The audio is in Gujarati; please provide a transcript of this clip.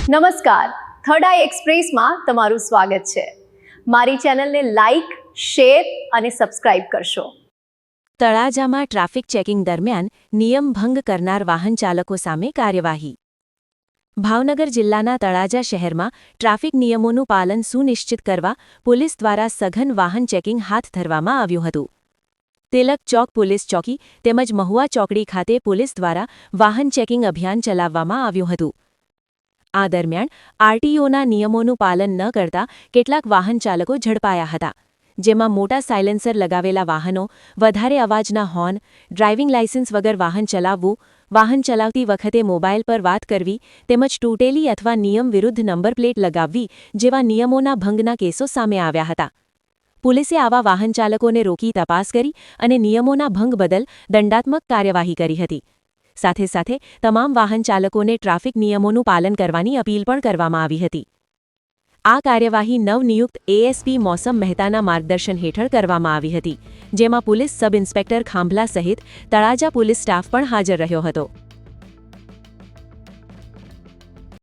નમસ્કાર, થર્ડ આઈ એક્સપ્રેસમાં તમારું સ્વાગત છે। મારી ચેનલને લાઇક, શેર અને સબસ્ક્રાઇબ કરશો। તળાજામાં ટ્રાફિક ચેકિંગ દરમિયાન નિયમ ભંગ કરનાર વાહન ચાલકો સામે કાર્યવાહી। ભાવનગર જિલ્લાના તળાજા શહેરમાં ટ્રાફિક નિયમોનું પાલન સુનિશ્ચિત કરવા પોલીસ દ્વારા સઘન વાહન ચેકિંગ હાથ ધરવામાં આવ્યું હતું। તિલક ચોક પોલીસ ચોકી તેમજ મહુવા ચોકડી ખાતે પોલીસ દ્વારા વાહન ચેકિંગ અભિયાન ચલાવવામાં આવ્યું હતું। આ દરમિયાન આરટીઓના નિયમોનું પાલન ન કરતા કેટલાક વાહન ચાલકો ઝડપાયા હતા, જેમાં મોટા સાયલેન્સર લગાવેલા વાહનો, વધારે અવાજના હોર્ન, ડ્રાઇવિંગ લાયસન્સ વગર વાહન ચલાવવું, વાહન ચલાવતી વખતે મોબાઈલ પર વાત કરવી તેમજ તૂટેલી અથવા નિયમ વિરુદ્ધ નંબર પ્લેટ લગાવવી જેવા નિયમોના ભંગના કેસો સામે આવ્યા હતા। પોલીસે આવા વાહન ચાલકોને રોકી તપાસ કરી અને નિયમોના ભંગ બદલ દંડાત્મક કાર્યવાહી કરી હતી। સાથે સાથે તમામ વાહન ચાલકોને ટ્રાફિક નિયમોનું પાલન કરવાની અપીલ પણ કરવામાં આવી હતી। આ કાર્યવાહી નવનિયુક્ત એએસપી મૌસમ મહેતાના માર્ગદર્શન હેઠળ કરવામાં આવી હતી, જેમાં પોલીસ સબ ઇન્સ્પેક્ટર ખાંભલા સહિત તળાજા પોલીસ સ્ટાફ પણ હાજર રહ્યો હતો।